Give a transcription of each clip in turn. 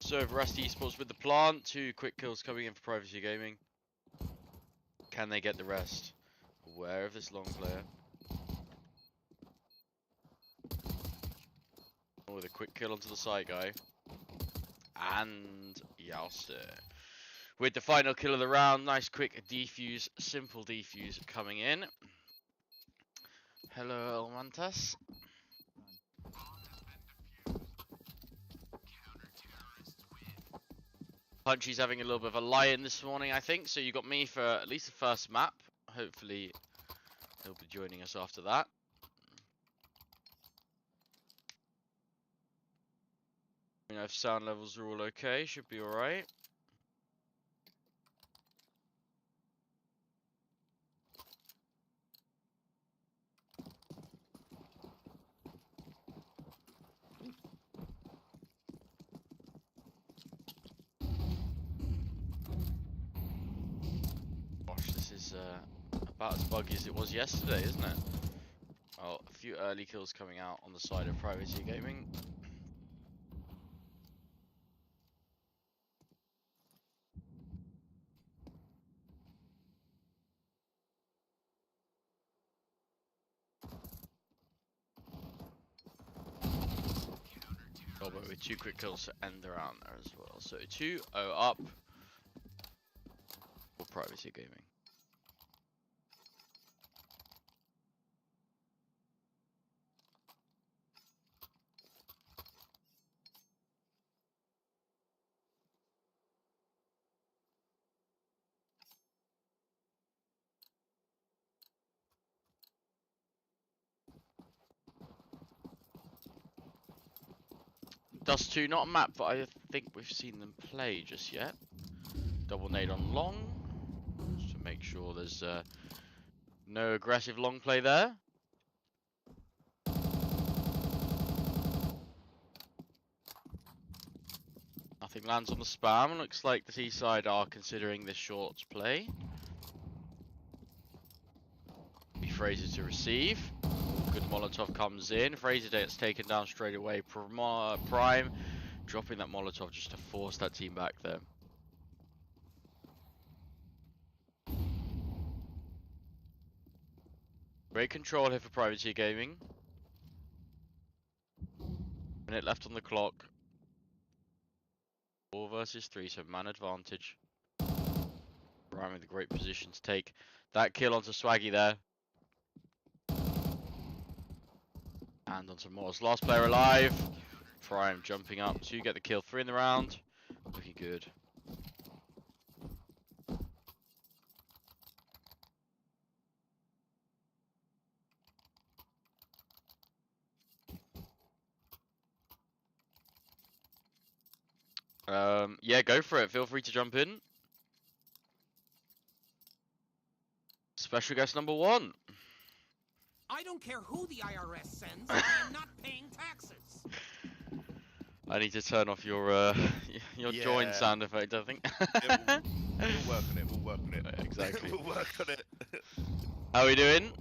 So Rusty Esports with the plant, 2 quick kills coming in for Privacy Gaming. Can they get the rest? Aware of this long player. With a quick kill onto the side guy. And Yalster. With the final kill of the round, nice quick defuse, simple defuse coming in. Hello Elmantas. Punchy's having a little bit of a lie-in this morning, I think, so you got me for at least the first map. Hopefully he'll be joining us after that. You know, if sound levels are all okay, should be alright. Gosh, this is about as buggy as it was yesterday, isn't it? Oh, a few early kills coming out on the side of Privacy Gaming. Oh, but with 2 quick kills to end the round there as well. So 2-0 up for Privacy Gaming. Dust 2, not a map that I think we've seen them play just yet. Double nade on long, just to make sure there's no aggressive long play there. Nothing lands on the spam. Looks like the T-side are considering this short play. Be Fraser to receive. Good Molotov comes in. Fraser gets taken down straight away. Prime dropping that Molotov just to force that team back there. Great control here for Privacy Gaming. Minute left on the clock. 4 versus 3, so man advantage. Prime with a great position to take that kill onto Swaggy there. And onto Morse. Last player alive. Prime jumping up to get the kill. 3 in the round. Looking good. Yeah, go for it. Feel free to jump in. Special guest number 1. I don't care who the IRS sends. I am not paying taxes. I need to turn off your join sound effect, I think. Yeah, we'll work on it. We'll work on it. Exactly. We'll work on it. How are we doing?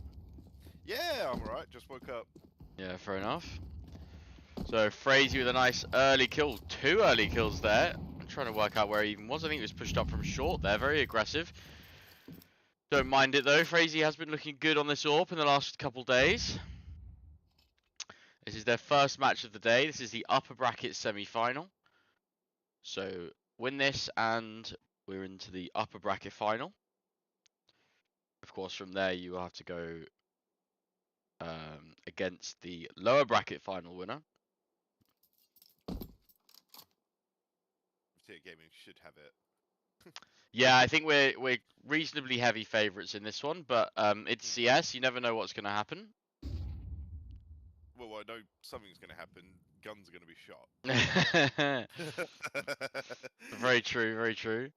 Yeah, I'm alright. Just woke up. Yeah, fair enough. So Frazy with a nice early kill. 2 early kills there. I'm trying to work out where he even was. I think he was pushed up from short there. Very aggressive. Don't mind it though. Frazy has been looking good on this AWP in the last couple days. This is their first match of the day. This is the upper bracket semi-final. So win this and we're into the upper bracket final. Of course, from there you will have to go against the lower bracket final winner. Tier Gaming should have it. Yeah, I think we're reasonably heavy favourites in this one, but it's CS. You never know what's going to happen. Well, I know something's going to happen. Guns are going to be shot. Very true, very true.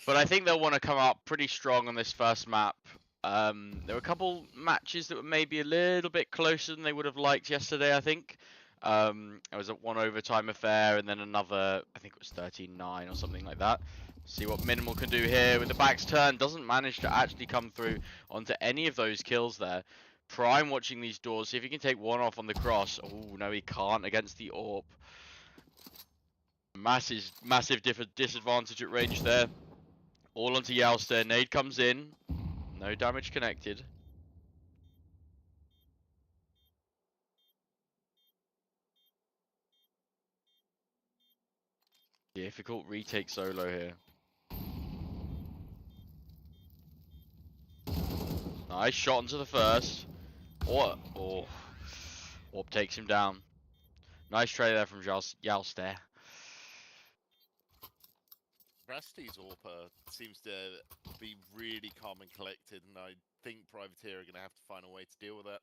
But I think they'll want to come up pretty strong on this first map. There were a couple matches that were maybe a little bit closer than they would have liked yesterday, I think. It was a 1 overtime affair and then another, I think it was 13-9 or something like that. See what Minimal can do here with the backs turned. Doesn't manage to actually come through onto any of those kills there. Prime watching these doors. See if he can take one off on the cross. Oh, no, he can't against the AWP. Massive disadvantage at range there. All onto Yowster. Nade comes in. No damage connected. Difficult retake solo here. Nice shot onto the first. Oh, Orb takes him down. Nice trade there from Yowster. Rasti's Orpa seems to be really calm and collected, and I think Privateer are going to have to find a way to deal with that.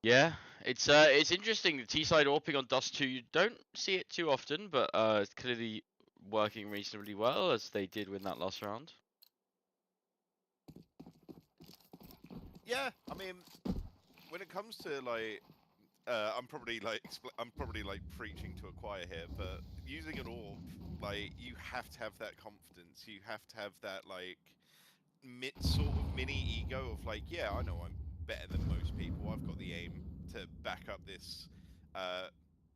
Yeah, it's interesting. The T-side AWPing on Dust 2, you don't see it too often, but it's clearly working reasonably well, as they did win that last round. Yeah, I mean, when it comes to like, I'm probably like preaching to a choir here, but using an AWP, like, you have to have that confidence. You have to have that like sort of mini ego of like, yeah, I know I'm better than most people. I've got the aim to back up this,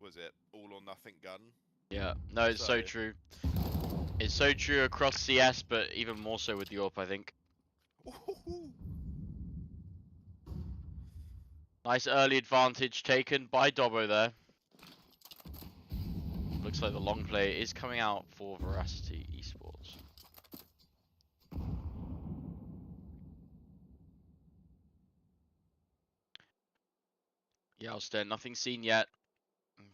was it all or nothing gun? Yeah, no, it's so true. It's so true across CS, but even more so with the AWP, I think. Nice early advantage taken by Dobbo there. Looks like the long play is coming out for Veracity Esports. Yowster, nothing seen yet.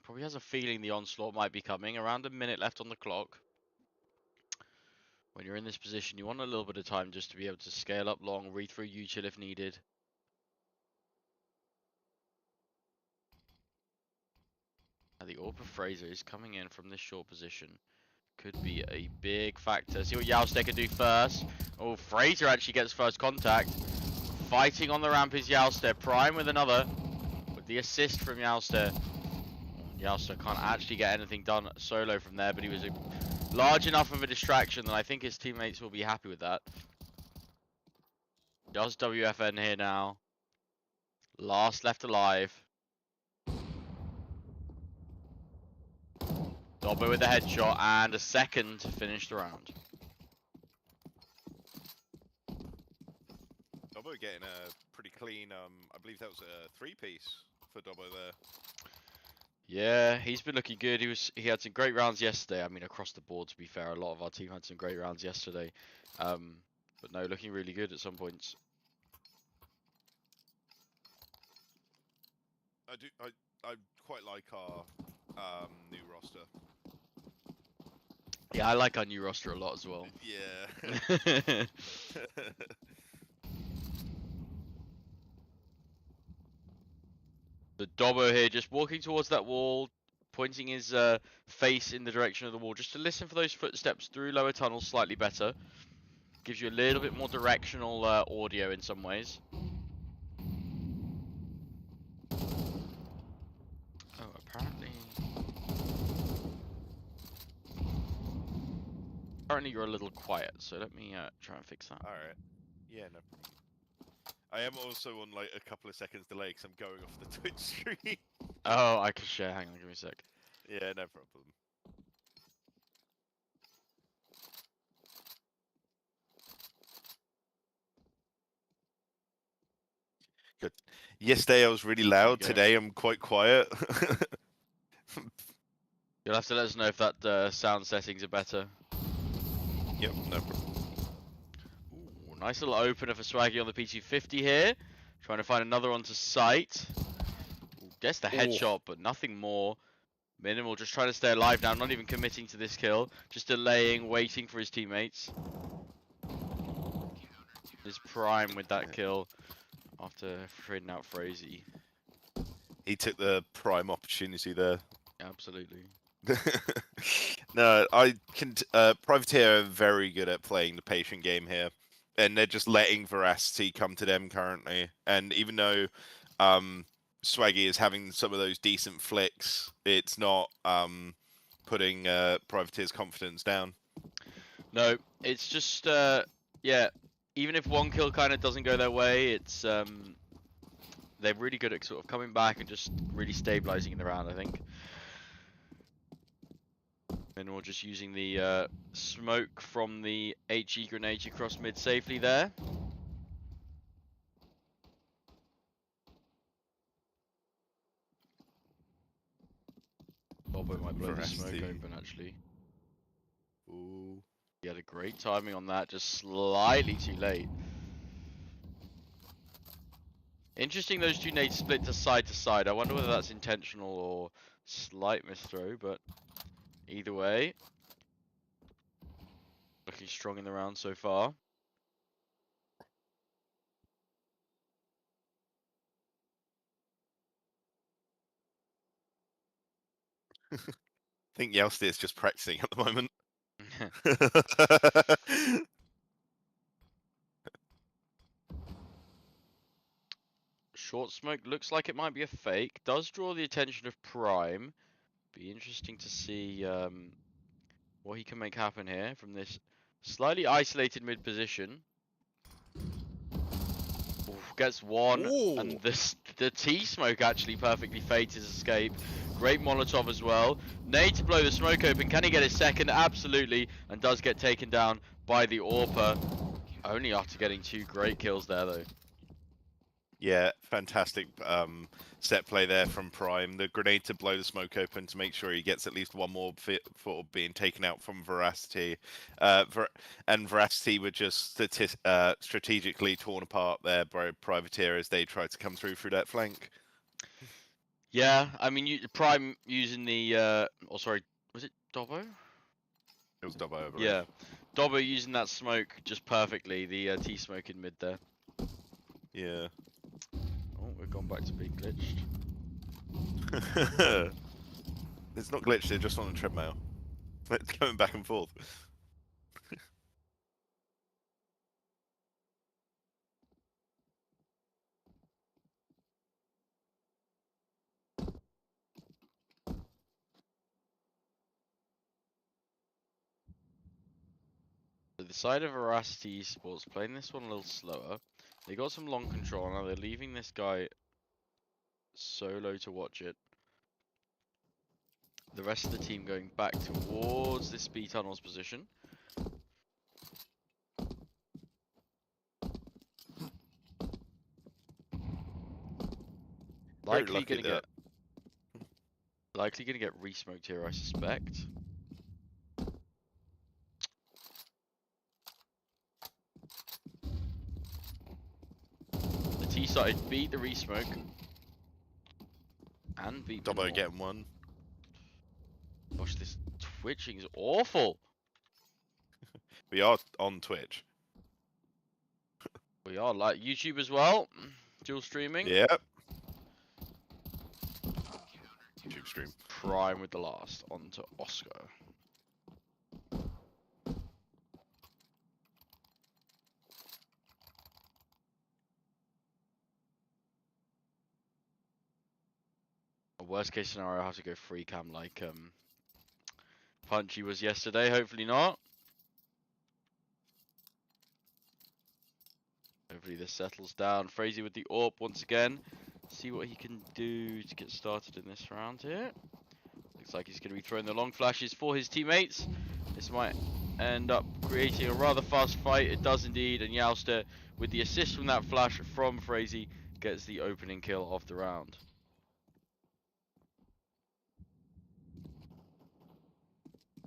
Probably has a feeling the onslaught might be coming. Around a minute left on the clock. When you're in this position, you want a little bit of time just to be able to scale up long, read through util if needed. Now the AWP of Fraser is coming in from this short position. Could be a big factor. See what Yowster can do first. Oh, Fraser actually gets first contact. Fighting on the ramp is Yowster. Prime with another. With the assist from Yowster. Yowster can't actually get anything done solo from there, but he was large enough of a distraction that I think his teammates will be happy with that. Does WFN here now. Last left alive. Dobbo with a headshot and a second to finish the round. Dobbo getting a pretty clean, I believe that was a 3-piece for Dobbo there. Yeah, he's been looking good. He had some great rounds yesterday. I mean, across the board, to be fair, a lot of our team had some great rounds yesterday. But no, looking really good at some points. I quite like our new roster. Yeah, I like our new roster a lot as well. Yeah. The Dobbo here just walking towards that wall, pointing his face in the direction of the wall, just to listen for those footsteps through lower tunnels slightly better. Gives you a little bit more directional audio in some ways. Oh, apparently you're a little quiet, so let me try and fix that. Alright. Yeah, no problem. I am also on like a couple of seconds delay because I'm going off the Twitch stream. Oh, I can share. Hang on, give me a sec. Yeah, no problem. Good. Yesterday I was really loud. Today I'm quite quiet. You'll have to let us know if that sound settings are better. Yep, no problem. Ooh, nice little opener for Swaggy on the P250 here. Trying to find another onto sight. Ooh, gets the headshot, but nothing more. Minimal, just trying to stay alive now, not even committing to this kill. Just delaying, waiting for his teammates. His prime with that kill after trading out Frazee. He took the prime opportunity there. Absolutely. No, Privateer are very good at playing the patient game here, and they're just letting Veracity come to them currently. And even though Swaggy is having some of those decent flicks, it's not putting Privateer's confidence down. No, it's just yeah. Even if one kill kind of doesn't go their way, it's they're really good at sort of coming back and just really stabilizing in the round, I think. And we're just using the smoke from the HE grenade to cross mid safely there. Bobo might blow the smoke Veracity. open actually. Ooh. He had a great timing on that, just slightly too late. Interesting those two nades split to side. I wonder whether that's intentional or slight misthrow, but either way, looking strong in the round so far. I think Yelster is just practicing at the moment. Short smoke looks like it might be a fake. Does draw the attention of Prime. Be interesting to see what he can make happen here from this slightly isolated mid position. Oof, gets one, and Ooh. the T-smoke actually perfectly faked his escape. Great Molotov as well. Nade to blow the smoke open. Can he get his second? Absolutely, and does get taken down by the AWPer. Only after getting 2 great kills there, though. Yeah, fantastic set play there from Prime. The grenade to blow the smoke open to make sure he gets at least one more fit for being taken out from Veracity. And Veracity were just strategically torn apart there by Privateer as they tried to come through that flank. Yeah, I mean, Prime using the, oh sorry, was it Dobbo? It was double, I believe. Yeah, Dobbo using that smoke just perfectly, the T-smoke in mid there. Yeah. Oh, we've gone back to being glitched. It's not glitched, they're just on a treadmill. It's going back and forth. So the side of Veracity Esports playing this one a little slower. They got some long control, now they're leaving this guy solo to watch it. The rest of the team going back towards this B tunnel's position. Very Likely lucky gonna that. get re-smoked here, I suspect. The T side beat the re-smoke and beat Dobbo minimal. getting one. Gosh, this twitching is awful. We are on Twitch. We are like YouTube as well. Dual streaming. Yep. YouTube stream. Prime with the last. On to Oscar. Worst case scenario, I have to go free cam like Punchy was yesterday. Hopefully not. Hopefully this settles down. Frazee with the AWP once again. See what he can do to get started in this round here. Looks like he's going to be throwing the long flashes for his teammates. This might end up creating a rather fast fight. It does indeed. And Yowster, with the assist from that flash from Frazee, gets the opening kill of the round.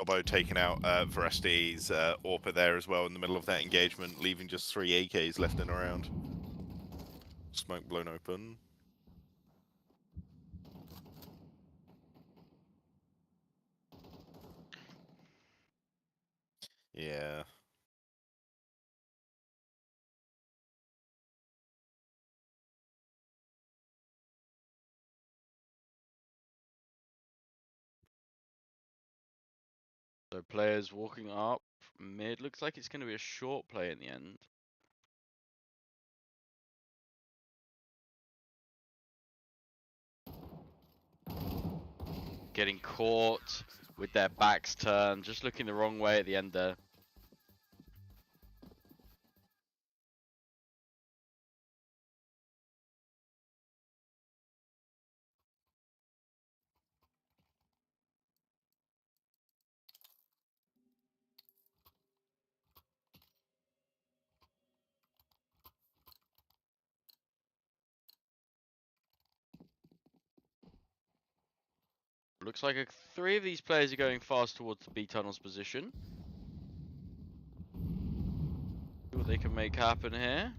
Dobbo taking out Veracity's AWPer there as well in the middle of that engagement, leaving just 3 AKs left and around. Smoke blown open. Yeah. So players walking up mid. Looks like it's going to be a short play in the end. Getting caught with their backs turned, just looking the wrong way at the end there. Looks like 3 of these players are going fast towards the B tunnel's position. See what they can make happen here.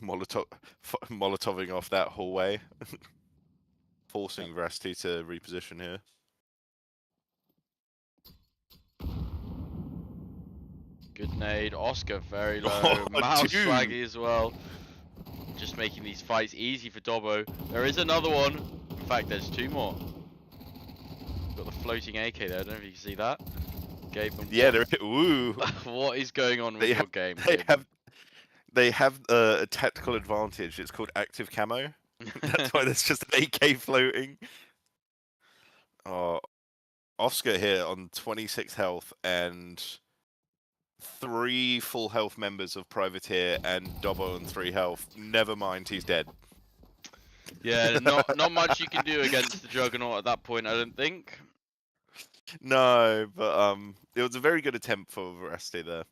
Molotoving off that hallway, forcing Veracity to reposition here. Good nade. Oscar very low. Oh, Mouse dude. swaggy as well. Just making these fights easy for Dobbo. There is another one. In fact, there's 2 more. Got the floating AK there. I don't know if you can see that. Gave them. Yeah, they're ooh. What is going on with your game? They have a tactical advantage. It's called active camo. That's why there's just an AK floating. Oh, Oscar here on 26 health and 3 full health members of Privateer and Dobbo on 3 health. Never mind, he's dead. Yeah, not much you can do against the Juggernaut at that point, I don't think. No, but it was a very good attempt for Veracity there.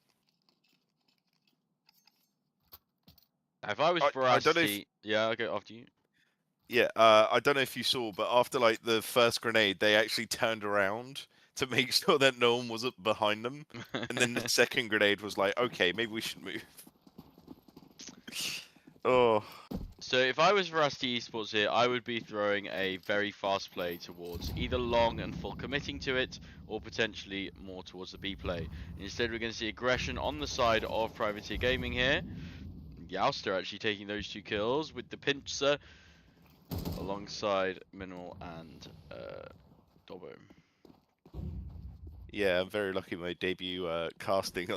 If I was I don't know if- Veracity, yeah, I'll go after you. Yeah, I don't know if you saw, but after like the first grenade, they actually turned around to make sure that no one was behind them, and then the second grenade was like, okay, maybe we should move. Oh. So if I was Veracity Esports here, I would be throwing a very fast play towards either long and full committing to it, or potentially more towards the B play. Instead, we're going to see aggression on the side of Privateer Gaming here. Youster actually taking those 2 kills with the pincer alongside Minimal and Dobbo. Yeah, I'm very lucky my debut casting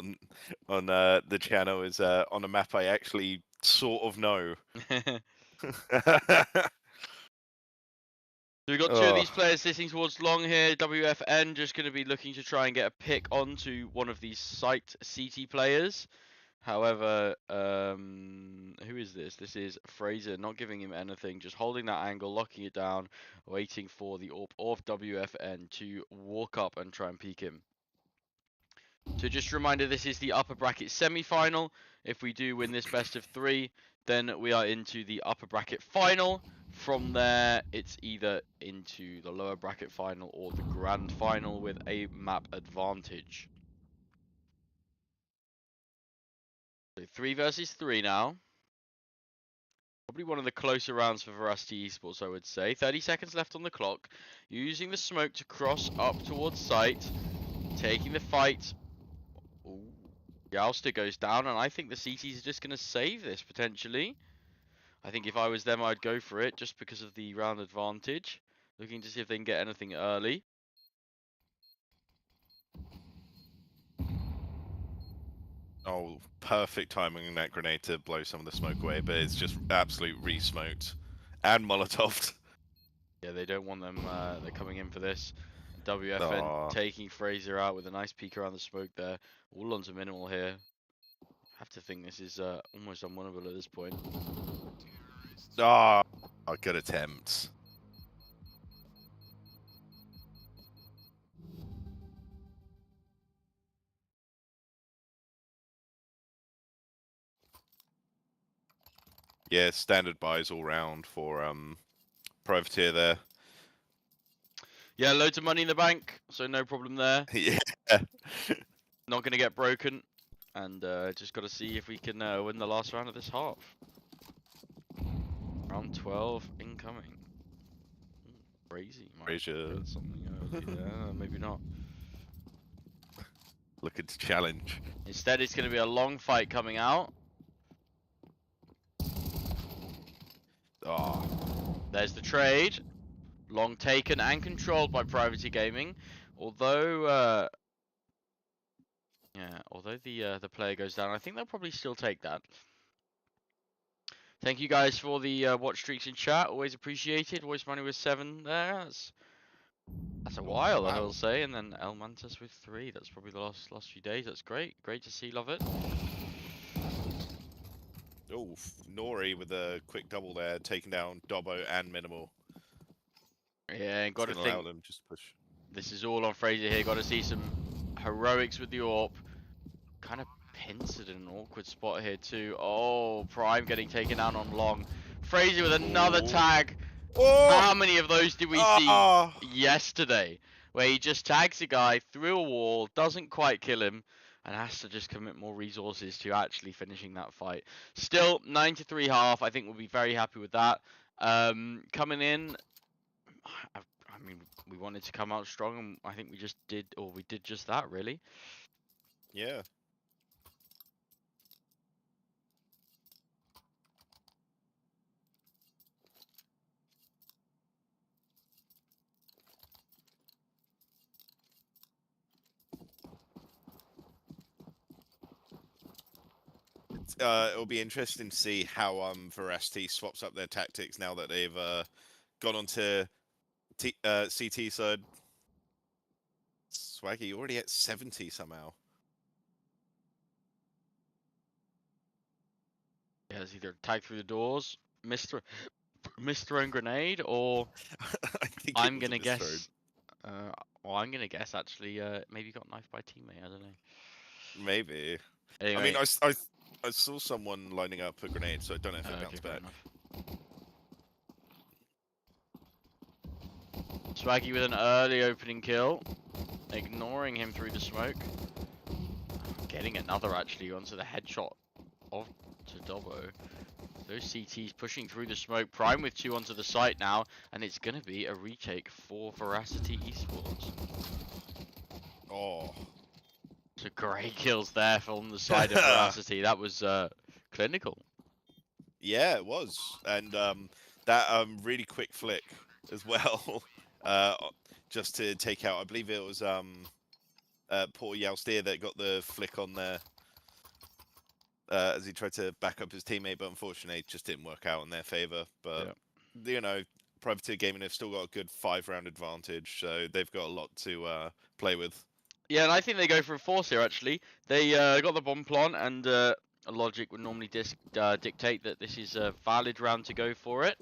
on the channel is on a map I actually sort of know. So we've got 2 of these players sitting towards long here. WFN just going to be looking to try and get a pick onto one of these site CT players. However, who is this? This is Fraser, not giving him anything, just holding that angle, locking it down, waiting for the AWP of WFN to walk up and try and peek him. So just a reminder, this is the upper bracket semi-final. If we do win this best of 3, then we are into the upper bracket final. From there, it's either into the lower bracket final or the grand final with a map advantage. So 3 versus 3 now. Probably one of the closer rounds for Veracity Esports, I would say. 30 seconds left on the clock. Using the smoke to cross up towards site. Taking the fight. Ooh. Youster goes down, and I think the CTs are just going to save this, potentially. I think if I was them, I'd go for it, just because of the round advantage. Looking to see if they can get anything early. Oh, perfect timing in that grenade to blow some of the smoke away, but it's just absolute re-smoked. And Molotoved. Yeah, they don't want them, they're coming in for this. WFN taking Fraser out with a nice peek around the smoke there. All onto Minimal here. Have to think this is almost unwinnable at this point. Ah, good attempt. Yeah, standard buys all round for Privateer there. Yeah, loads of money in the bank, so no problem there. Yeah. Not going to get broken. And just got to see if we can win the last round of this half. Round 12 incoming. Ooh, crazy. Fraser. Something yeah, maybe not. Looking to challenge. Instead, it's going to be a long fight coming out. Oh. There's the trade. Long taken and controlled by Privateer Gaming. Although, although the player goes down, I think they'll probably still take that. Thank you guys for the watch streaks in chat. Always appreciated. Voice Money with 7 there. That's a while, Wow. I will say. And then El Mantis with 3. That's probably the last few days. That's great. Great to see. Love it. Oh, Nori with a quick double there, taking down Dobbo and Minimal. Yeah, and got to allow think them just push. this is all on Fraser here. Got to see some heroics with the AWP. Kind of pincered in an awkward spot here too. Oh, Prime getting taken out on long. Fraser with another tag. Oh! How many of those did we see yesterday? Where he just tags a guy through a wall, doesn't quite kill him, and has to just commit more resources to actually finishing that fight. Still, 9-3 half. I think we'll be very happy with that. Coming in, I mean, we wanted to come out strong, and I think we just did, or we did just that, really. Yeah. It'll be interesting to see how Veracity swaps up their tactics now that they've gone on to CT side. Swaggy already at 70 somehow. Yeah, it's either tag through the doors, missed thrown grenade, or I think I'm it was a gonna misthrown. guess. Well, I'm gonna guess actually. Maybe got knifed by a teammate. I don't know. Maybe. Anyway, I mean, I saw someone lining up a grenade, so I don't know if it okay, bounced fair back. enough. Swaggy with an early opening kill, ignoring him through the smoke. Getting another actually onto the headshot of Dobbo. Those CTs pushing through the smoke. Prime with 2 onto the site now, and it's gonna be a retake for Veracity Esports. Oh. So great kills there from the side of Veracity. That was clinical. Yeah, it was, and that really quick flick as well, just to take out. I believe it was Paul Yalsteer that got the flick on there as he tried to back up his teammate, but unfortunately, it just didn't work out in their favor. But you know, Privateer Gaming have still got a good 5-round advantage, so they've got a lot to play with. Yeah, and I think they go for a force here, actually. They got the bomb plant, and logic would normally dictate that this is a valid round to go for it.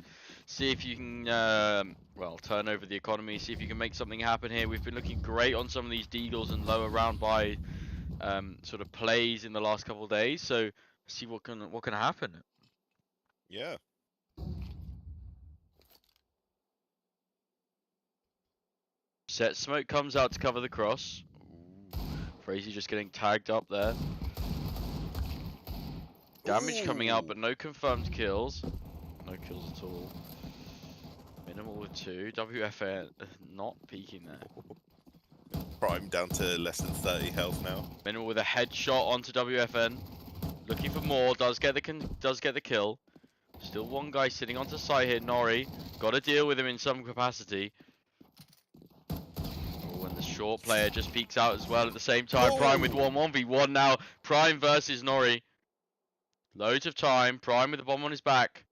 See if you can, well, turn over the economy, see if you can make something happen here. We've been looking great on some of these deagles and lower round by sort of plays in the last couple of days, so see what can happen. Yeah. Set smoke comes out to cover the cross. Frazee just getting tagged up there. Damage coming out, but no confirmed kills. No kills at all. Minimal with 2. WFN not peeking there. Prime down to less than 30 health now. Minimal with a headshot onto WFN. Looking for more. Does get the kill. Still one guy sitting onto site here. Nori. Got to deal with him in some capacity. And the short player just peeks out as well at the same time. Prime with 1v1 now. Prime versus Nori. Loads of time. Prime with the bomb on his back.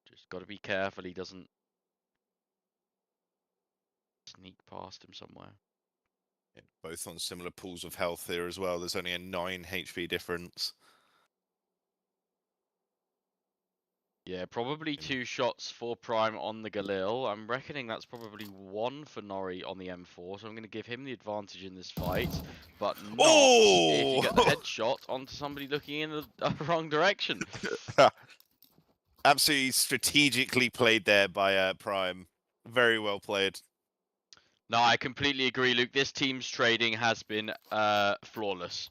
Just got to be careful he doesn't sneak past him somewhere. Yeah, both on similar pools of health here as well. There's only a 9 HP difference. Yeah, probably 2 shots for Prime on the Galil. I'm reckoning that's probably 1 for Nori on the M4, so I'm going to give him the advantage in this fight, but not if you get the headshot onto somebody looking in the wrong direction. Absolutely strategically played there by Prime. Very well played. No, I completely agree, Luke. This team's trading has been flawless.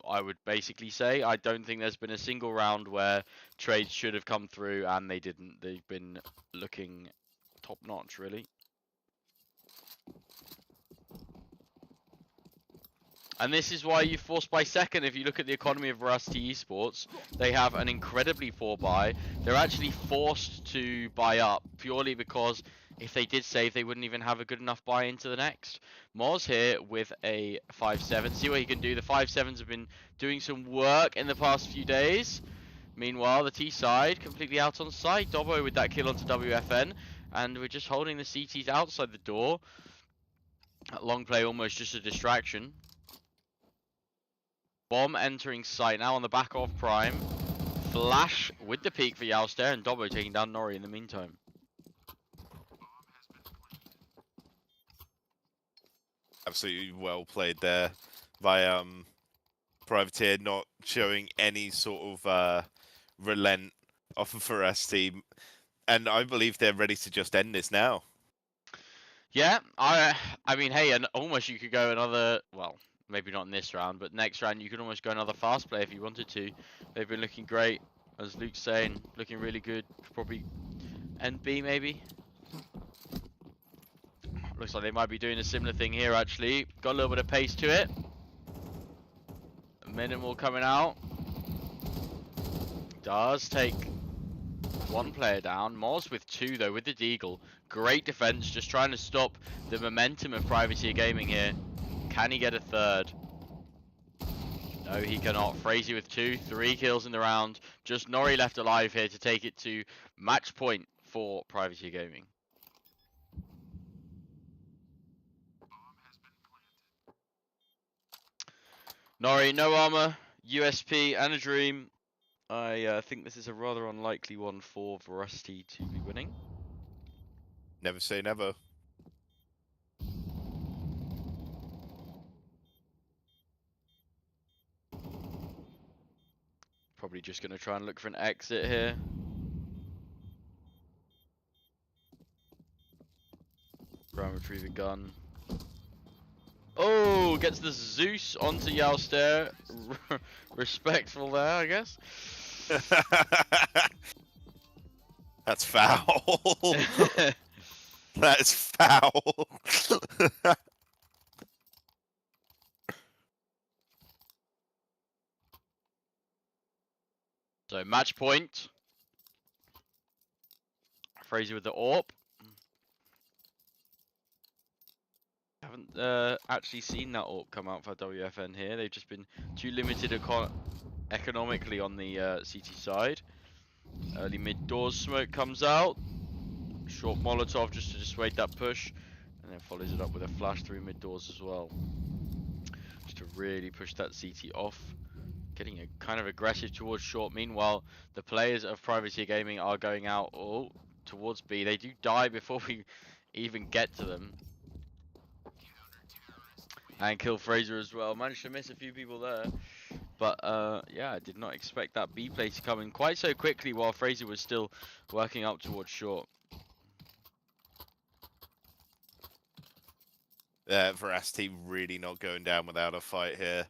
I would basically say I don't think there's been a single round where trades should have come through and they didn't. They've been looking top notch, really. And this is why you force by second. If you look at the economy of Veracity Esports, they have an incredibly poor buy. They're actually forced to buy up purely because if they did save, they wouldn't even have a good enough buy into the next. Moz here with a 5-7. See what he can do. The 5-7s have been doing some work in the past few days. Meanwhile, the T side completely out on site. Dobbo with that kill onto WFN. And we're just holding the CTs outside the door. That long play almost just a distraction. Bomb entering site now on the back of Prime. Flash with the peak for Yalster, and Dobbo taking down Nori in the meantime. Absolutely well played there by Privateer, not showing any sort of relent off of Veracity. And I believe they're ready to just end this now. Yeah, I mean, hey, and almost you could go another. Well, maybe not in this round, but next round you could almost go another fast play if you wanted to. They've been looking great, as Luke's saying, looking really good. Probably NB maybe. Looks like they might be doing a similar thing here actually. Got a little bit of pace to it. Minimal coming out. Does take one player down. Moz with two though, with the Deagle. Great defense, just trying to stop the momentum of Privateer Gaming here. Can he get a third? No, he cannot. Frazy with 2, 3 kills in the round. Just Nori left alive here to take it to match point for Privateer Gaming. Nori, no armor, USP, and a dream. I think this is a rather unlikely one for Veracity to be winning. Never say never. Probably just going to try and look for an exit here. Ground retriever gun. Oh, gets the Zeus onto Yalstair. Respectful there, I guess. That's foul. That is foul. So match point. Fraser with the AWP. Haven't actually seen that AWP come out for WFN here. They've just been too limited economically on the CT side. Early mid doors smoke comes out. Short Molotov just to dissuade that push. And then follows it up with a flash through mid doors as well. Just to really push that CT off. Getting a kind of aggressive towards short. Meanwhile, the players of Privateer Gaming are going out towards B. They do die before we even get to them. And kill Fraser as well. Managed to miss a few people there. But yeah, I did not expect that B play to come in quite so quickly while Fraser was still working up towards short. Veracity really not going down without a fight here.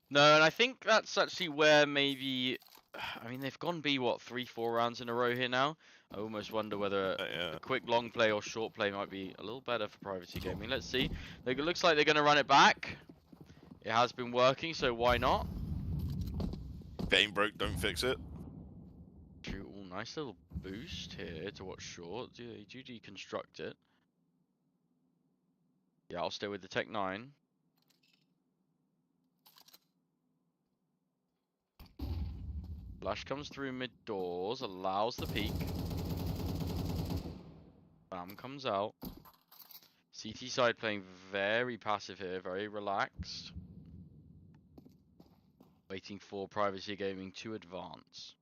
No, and I think that's actually where maybe, I mean, they've gone B, what, 3-4 rounds in a row here now? I almost wonder whether a quick long play or short play might be a little better for Privateer Gaming. Let's see. It looks like they're going to run it back. It has been working, so why not? Game broke, don't fix it. Ooh, nice little boost here to watch short. Do deconstruct it. Yeah, I'll stay with the Tech 9. Flash comes through mid doors, allows the peek. Bam comes out. CT side playing very passive here, very relaxed. Waiting for Privateer Gaming to advance.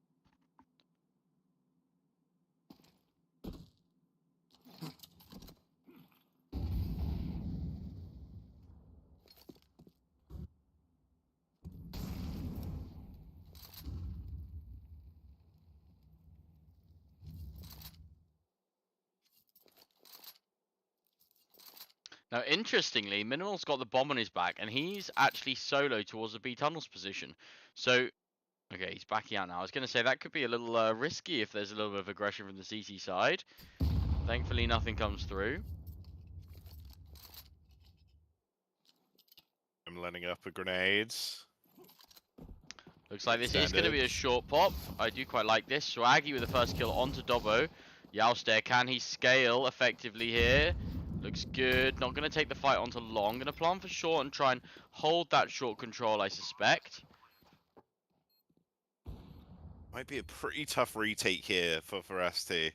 Now, interestingly, Minimal's got the bomb on his back, and he's actually solo towards the B tunnels position. So, okay, he's backing out now. I was going to say that could be a little risky if there's a little bit of aggression from the CT side. Thankfully, nothing comes through. I'm letting up a grenades. Looks like this is going to be a short pop. I do quite like this. Swaggy with the first kill onto Dobbo. Yalstair, can he scale effectively here? Looks good. Not going to take the fight onto long. Going to plan for short and try and hold that short control, I suspect. Might be a pretty tough retake here for Veracity.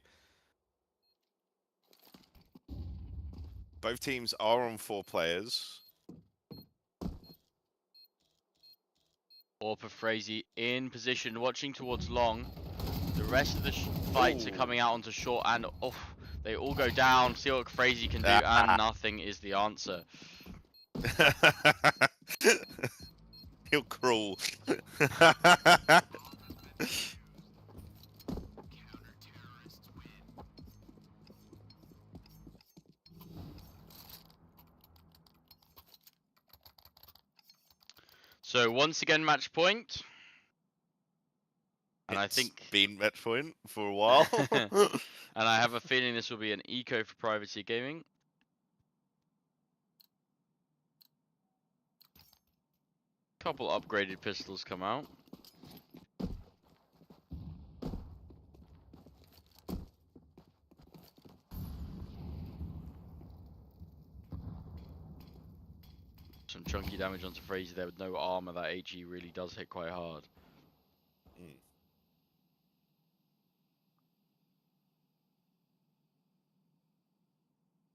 Both teams are on 4 players. Orpa Frazee in position, watching towards long. The rest of the fights are coming out onto short, and they all go down. See what Frazee can do, and nothing is the answer. He'll crawl. So once again, match point. And I It's think been match point for a while. and I have a feeling this will be an eco for privacy gaming. Couple upgraded pistols come out. Some chunky damage onto Fraser there with no armor. That HE really does hit quite hard. Mm.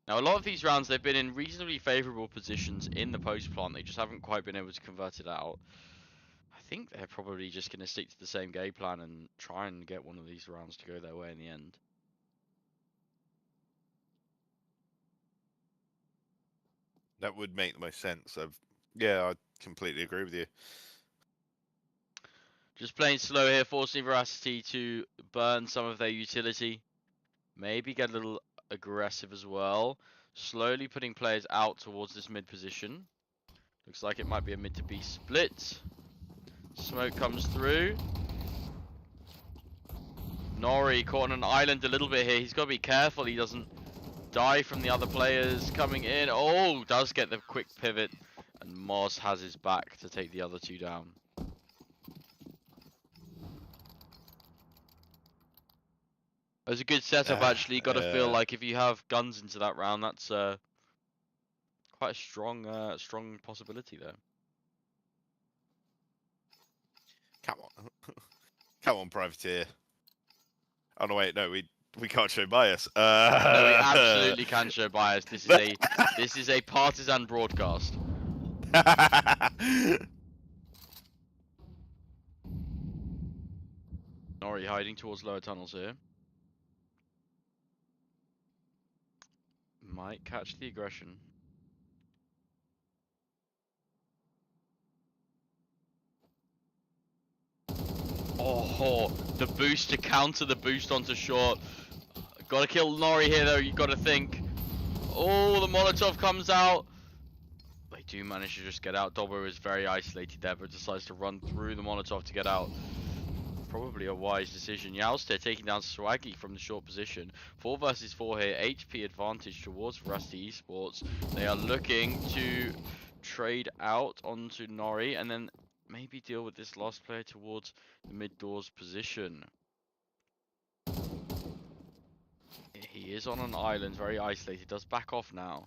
Now, a lot of these rounds, they've been in reasonably favourable positions in the post plant. They just haven't quite been able to convert it out. I think they're probably just going to stick to the same game plan and try and get one of these rounds to go their way in the end. That would make the most sense. Yeah, I completely agree with you. Just playing slow here, forcing Veracity to burn some of their utility. Maybe get a little aggressive as well. Slowly putting players out towards this mid position. Looks like it might be a mid to B split. Smoke comes through. Nori caught on an island a little bit here. He's got to be careful he doesn't die from the other players coming in. Oh, does get the quick pivot. And Moz has his back to take the other two down. It was a good setup actually. Got to feel like if you have guns into that round, that's quite a strong possibility there. Come on. Come on, Privateer. Oh, no, wait, no, we can't show bias. No, we absolutely can show bias. This is a partisan broadcast. Nori hiding towards lower tunnels here. Might catch the aggression. Oh, the boost to counter the boost onto short. Gotta kill Nori here though, you gotta think. Oh, the Molotov comes out. They do manage to just get out. Dobbo is very isolated there, but decides to run through the Molotov to get out. Probably a wise decision. Yowster taking down Swaggy from the short position. 4 versus 4 here. HP advantage towards Rusty Esports. They are looking to trade out onto Nori and then maybe deal with this last player towards the mid doors position. He is on an island, very isolated. Does back off now.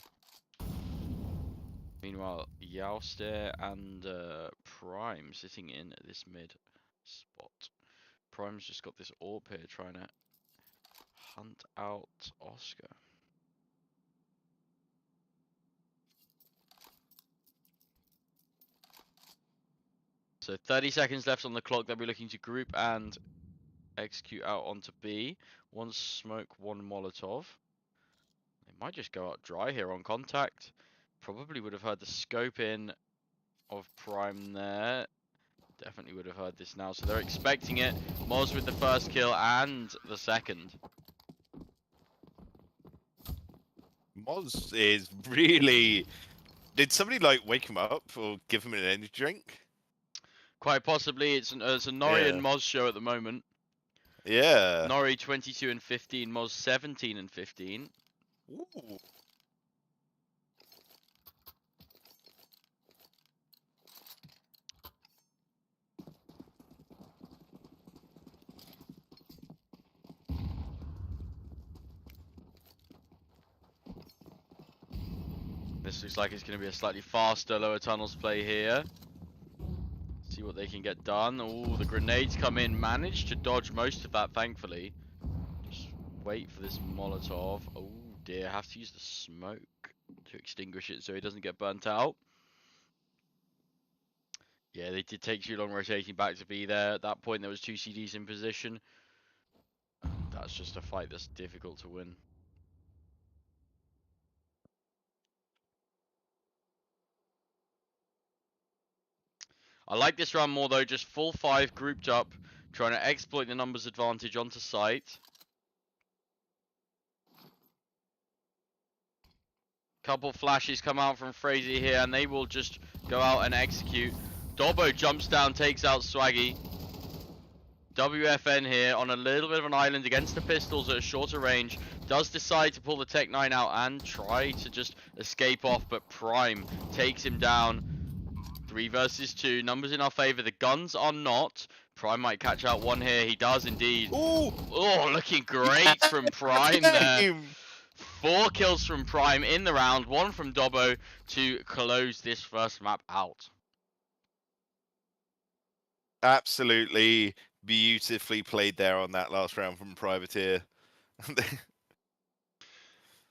Meanwhile, Yowster and Prime sitting in this mid spot. Prime's just got this orb here trying to hunt out Oscar. So 30 seconds left on the clock. They'll be looking to group and execute out onto B. One smoke, one Molotov. They might just go out dry here on contact. Probably would have heard the scope in of Prime there. Definitely would have heard this now, so they're expecting it. Moz with the first kill and the second. Moz is really... Did somebody, like, wake him up or give him an energy drink? Quite possibly. It's a Nori and Moz show at the moment. Yeah. Nori 22 and 15, Moz 17 and 15. Ooh. This looks like it's going to be a slightly faster lower tunnels play here. See what they can get done. Oh, the grenades come in. Managed to dodge most of that, thankfully. Just wait for this Molotov. Oh dear, have to use the smoke to extinguish it so he doesn't get burnt out. Yeah, they did take too long rotating back to be there. At that point, there was 2 CDs in position. That's just a fight that's difficult to win. I like this round more though, just full 5 grouped up, trying to exploit the numbers advantage onto site. Couple flashes come out from Fraser here and they will just go out and execute. Dobbo jumps down, takes out Swaggy. WFN here on a little bit of an island against the pistols at a shorter range. Does decide to pull the Tech 9 out and try to just escape off, but Prime takes him down. 3 versus 2. Numbers in our favor. The guns are not. Prime might catch out one here. He does indeed. Ooh! Oh, looking great from Prime there. Game! 4 kills from Prime in the round. 1 from Dobbo to close this first map out. Absolutely beautifully played there on that last round from Privateer.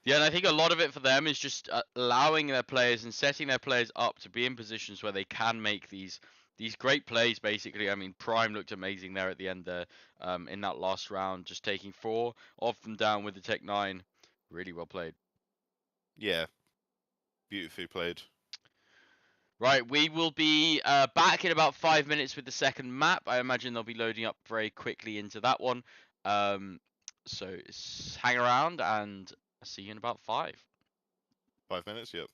Yeah, and I think a lot of it for them is just allowing their players and setting their players up to be in positions where they can make these great plays, basically. I mean, Prime looked amazing there at the end there in that last round, just taking 4 of them down with the Tech 9. Really well played. Yeah, beautifully played. Right, we will be back in about 5 minutes with the second map. I imagine they'll be loading up very quickly into that one. So hang around and I'll see you in about 5. 5 minutes, yep.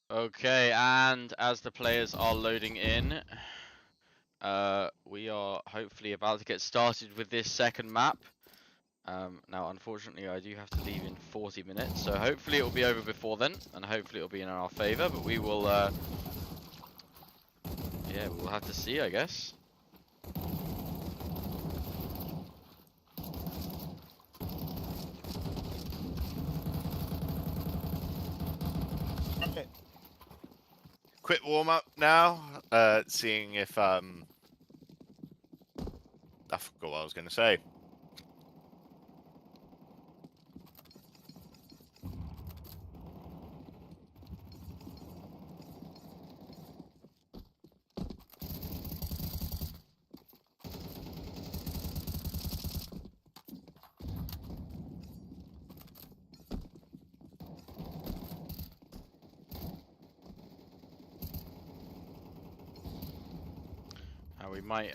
Okay, and as the players are loading in, we are hopefully about to get started with this second map. Now, unfortunately, I do have to leave in 40 minutes, so hopefully it will be over before then, and hopefully it will be in our favor, but we will, yeah, we'll have to see, I guess. Okay. Quick warm up now. Seeing if I forgot what I was going to say. We might,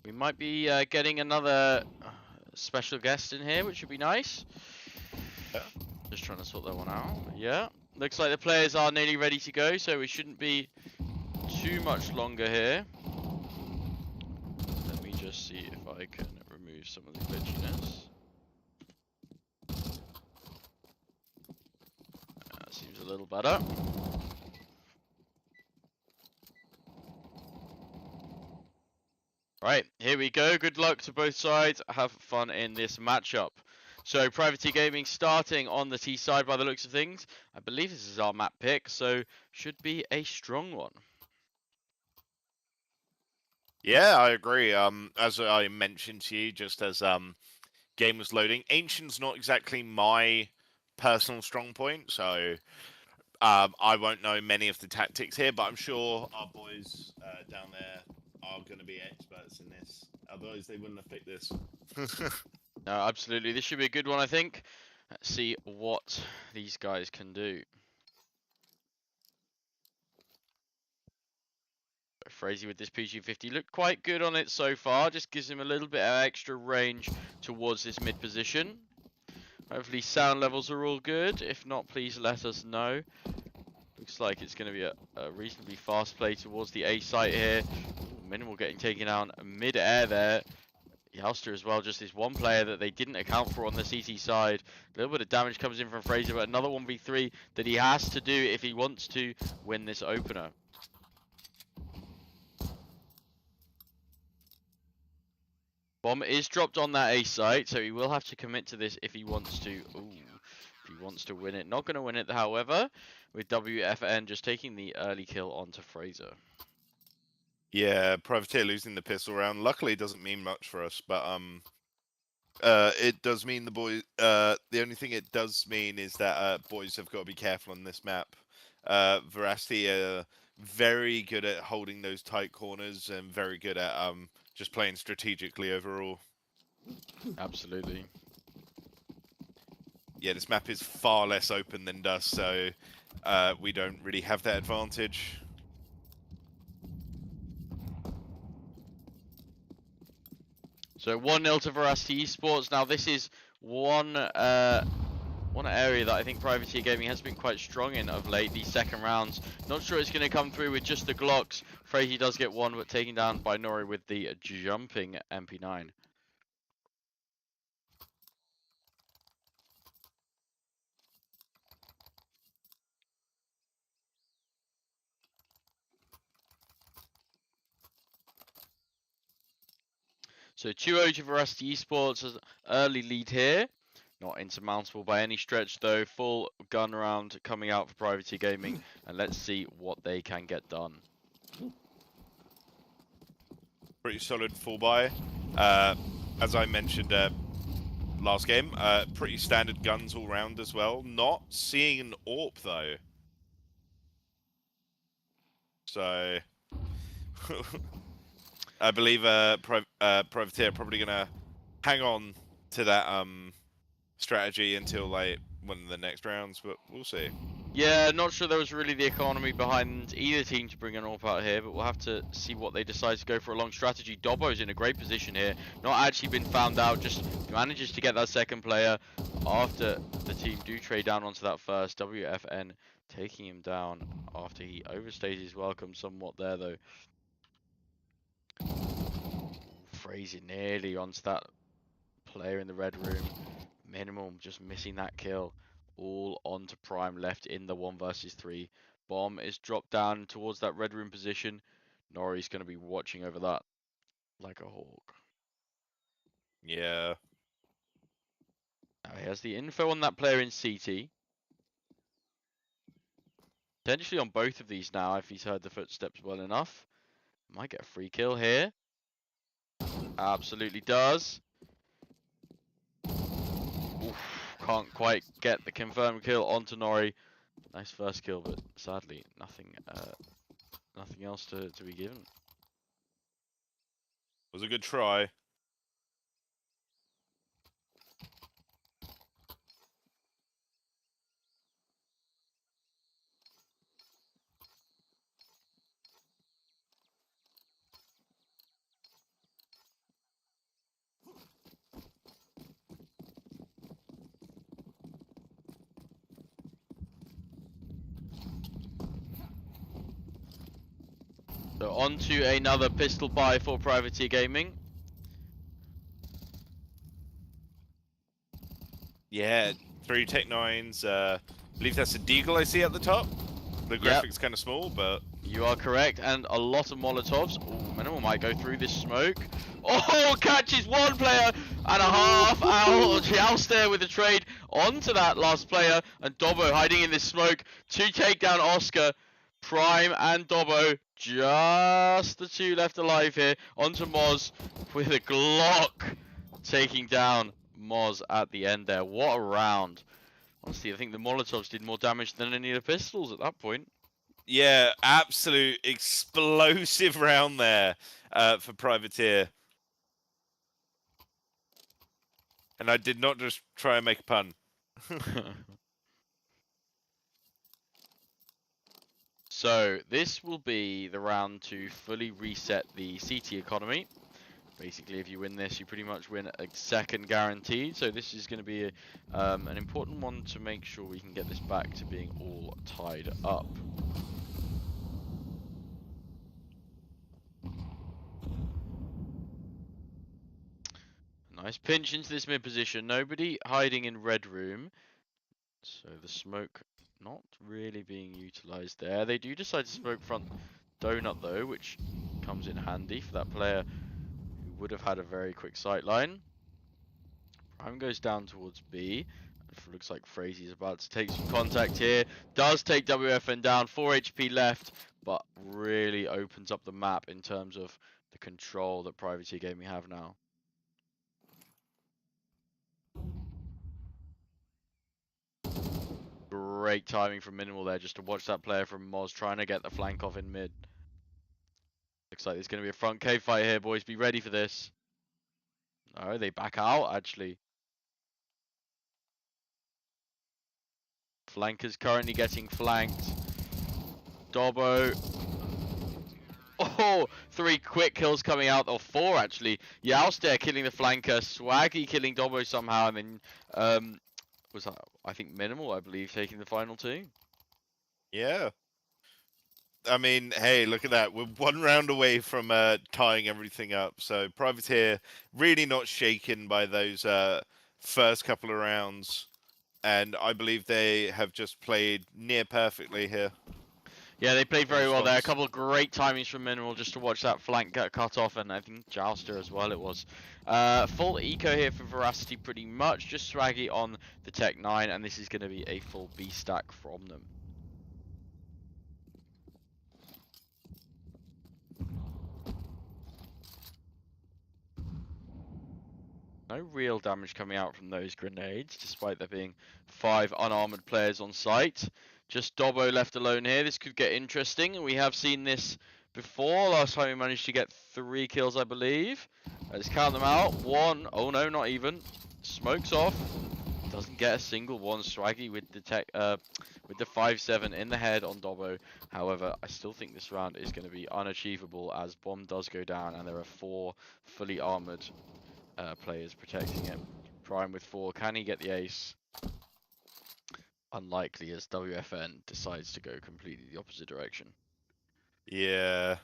we might be getting another special guest in here, which would be nice. Yeah. Just trying to sort that one out. Yeah, looks like the players are nearly ready to go, so we shouldn't be too much longer here. Let me just see if I can remove some of the glitchiness. That seems a little better. Right, here we go. Good luck to both sides. Have fun in this matchup. So, Privateer Gaming starting on the T side by the looks of things. I believe this is our map pick, so should be a strong one. Yeah, I agree. As I mentioned to you, just as game was loading, Ancient's not exactly my personal strong point, so I won't know many of the tactics here, but I'm sure our boys down there are going to be experts in this. Otherwise, they wouldn't have picked this. No, absolutely. This should be a good one, I think. Let's see what these guys can do. Frazy with this PG-50 looked quite good on it so far. Just gives him a little bit of extra range towards this mid position. Hopefully sound levels are all good. If not, please let us know. Looks like it's going to be a reasonably fast play towards the A site here. Ooh, Minimal getting taken out mid-air there. Yalster as well, just this one player that they didn't account for on the CT side. A little bit of damage comes in from Fraser, but another 1v3 that he has to do if he wants to win this opener. Bomb is dropped on that A site, so he will have to commit to this if he wants to. Ooh, if he wants to win it. Not going to win it, however, with WFN just taking the early kill onto Fraser. Yeah, Privateer losing the pistol round. Luckily, it doesn't mean much for us, but it does mean the boys. The only thing it does mean is that boys have got to be careful on this map. Veracity are very good at holding those tight corners and very good at just playing strategically overall. Absolutely. Yeah, this map is far less open than Dust, so we don't really have that advantage. So 1-0 to Veracity Esports. Now this is one area that I think Privateer Gaming has been quite strong in of late, these second rounds. Not sure it's going to come through with just the Glocks. Frazee does get one, but taken down by Nori with the jumping MP9. So 2-0 to Veracity Esports as early lead here. Not insurmountable by any stretch though. Full gun round coming out for Privateer Gaming, and let's see what they can get done. Pretty solid full buy. As I mentioned last game, pretty standard guns all round as well. Not seeing an AWP though. So I believe Privateer are probably gonna hang on to that strategy until like one of the next rounds, but we'll see. Yeah, not sure there was really the economy behind either team to bring an AWP out here, but we'll have to see what they decide to go for a long strategy. Dobbo's in a great position here, not actually been found out, just manages to get that second player after the team do trade down onto that first. WFN taking him down after he overstays his welcome somewhat there though. Fraser nearly onto that player in the red room. Minimum just missing that kill. All onto Prime, left in the 1 versus 3. Bomb is dropped down towards that red room position. Nori's going to be watching over that like a hawk. Yeah. Now he has the info on that player in CT. Potentially on both of these now if he's heard the footsteps well enough. Might get a free kill here. Absolutely does. Oof, can't quite get the confirmed kill onto Nori. Nice first kill, but sadly nothing else to be given. Was a good try. So on to another pistol buy for Privateer Gaming. Yeah, 3 Tech 9s. I believe that's a Deagle I see at the top. The graphics kind of small, but... You are correct, and a lot of Molotovs. Ooh, Minimal might go through this smoke. Oh, catches one player and a half out. Joust there with the trade onto that last player, and Dobbo hiding in this smoke to take down Oscar. Prime and Dobbo, just the two left alive here. Onto Moz with a Glock, taking down Moz at the end there. What a round. Honestly, I think the Molotovs did more damage than any of the pistols at that point. Yeah, absolute explosive round there for Privateer. And I did not just try and make a pun. So this will be the round to fully reset the CT economy. Basically, if you win this, you pretty much win a second guaranteed. So this is going to be an important one to make sure we can get this back to being all tied up. Nice pinch into this mid position. Nobody hiding in red room. So the smoke not really being utilized there. They do decide to smoke front donut though, which comes in handy for that player who would have had a very quick sight line. Prime goes down towards B. It looks like Frazy's about to take some contact here. Does take WFN down, 4 HP left, but really opens up the map in terms of the control that Privateer Gaming have now. Great timing from Minimal there just to watch that player from Moz trying to get the flank off in mid. Looks like there's going to be a front cave fight here, boys. Be ready for this. No, they back out, actually. Flankers currently getting flanked. Dobbo. Oh, 3 quick kills coming out, or 4 actually. Joust there killing the flanker. Swaggy killing Dobbo somehow, and then was that, I think Minimal, I believe, taking the final 2. Yeah. I mean, hey, look at that. We're 1 round away from tying everything up. So Privateer really not shaken by those first couple of rounds. And I believe they have just played near perfectly here. Yeah, they played very well there. A couple of great timings from Minimal just to watch that flank get cut off, and I think Jouster as well it was. Full eco here for Veracity pretty much, just Swaggy on the Tech 9, and this is going to be a full B stack from them. No real damage coming out from those grenades, despite there being 5 unarmored players on site. Just Dobbo left alone here. This could get interesting. We have seen this before. Last time we managed to get 3 kills, I believe. Let's count them out. 1. Oh no, not even. Smoke's off. Doesn't get a single one. Swaggy with the with the 5-7 in the head on Dobbo. However, I still think this round is going to be unachievable as bomb does go down and there are 4 fully armored players protecting it. Prime with 4. Can he get the ace? Unlikely as WFN decides to go completely the opposite direction. Yeah.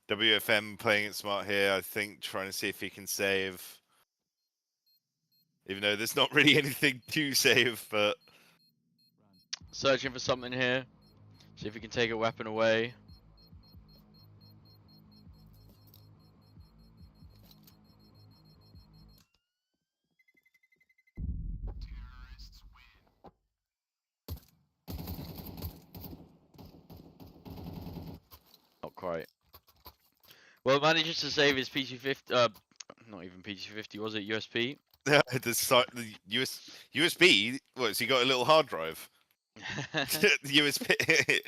WFM playing it smart here, I think, trying to see if he can save. Even though there's not really anything to save, but... Searching for something here. See if he can take a weapon away. Not quite. Well, manages to save his PC50. Not even PC50, was it? USP? the USB? What, has he got a little hard drive? USB.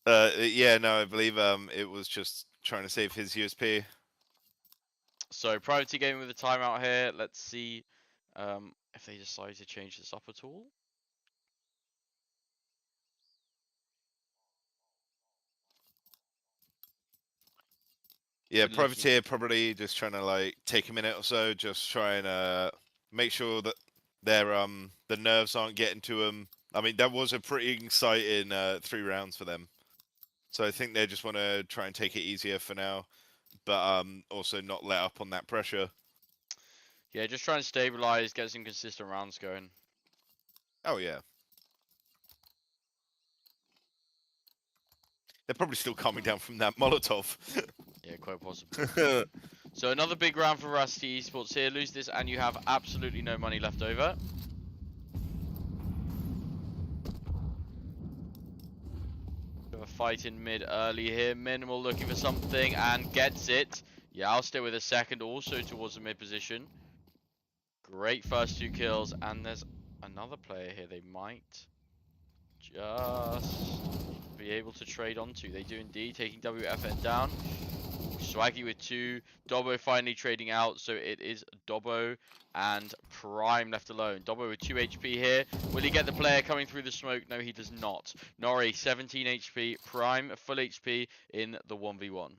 Yeah, no, I believe it was just trying to save his USP. So, priority game with a timeout here. Let's see if they decide to change this up at all. Yeah, Been looking- Privateer probably just trying to like take a minute or so, just try and make sure that their the nerves aren't getting to them. I mean, that was a pretty exciting 3 rounds for them. So I think they just want to try and take it easier for now, but also not let up on that pressure. Yeah, just trying to stabilize, get some consistent rounds going. Oh yeah. They're probably still coming down from that Molotov. Yeah, quite possible. So another big round for Rusty Esports here. Lose this and you have absolutely no money left over. Bit of a fight in mid early here. Minimal looking for something and gets it. Yeah, I'll stay with a second also towards the mid position. Great first 2 kills and there's another player here they might just be able to trade onto. They do indeed, taking WFN down. Swaggy with 2, Dobbo finally trading out, so it is Dobbo and Prime left alone. Dobbo with 2 HP here. Will he get the player coming through the smoke? No, he does not. Nori, 17 HP, Prime, full HP in the 1v1.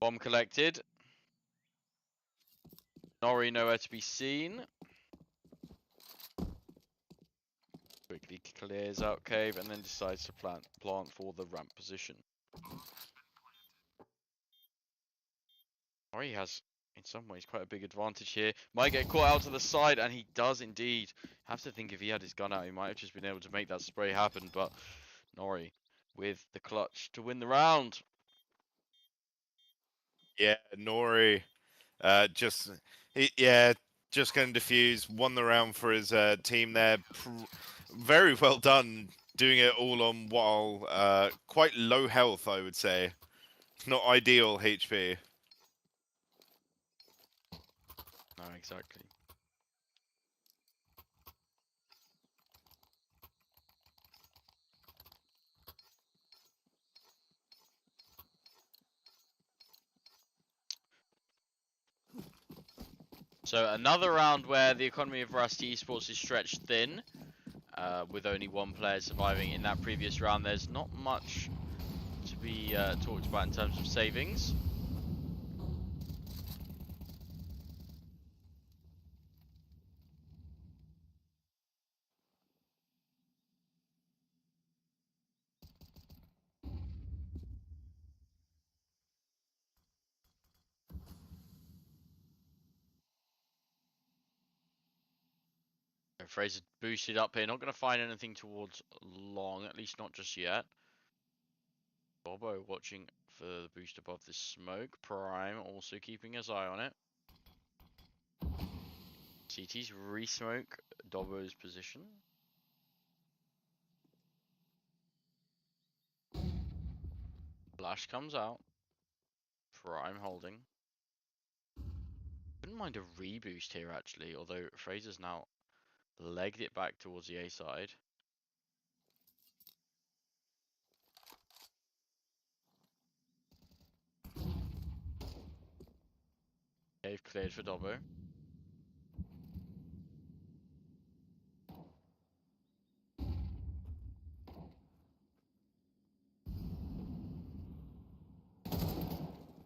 Bomb collected. Nori nowhere to be seen. Quickly clears out cave and then decides to plant for the ramp position. Nori has, in some ways, quite a big advantage here. Might get caught out to the side, and he does indeed. Have to think if he had his gun out, he might have just been able to make that spray happen, but Nori with the clutch to win the round. Yeah, Nori, just just going to defuse, won the round for his team there. Very well done, doing it all on while quite low health, I would say. Not ideal HP. No, exactly. So another round where the economy of Rusty Esports is stretched thin, with only 1 player surviving in that previous round. There's not much to be talked about in terms of savings. Fraser boosted up here, not going to find anything towards long, at least not just yet. Bobo watching for the boost above the smoke. Prime also keeping his eye on it. CT's re-smoke Dobbo's position. Flash comes out. Prime holding. Wouldn't mind a reboost here actually, although Fraser's now legged it back towards the A side. They've cleared for Dobbo.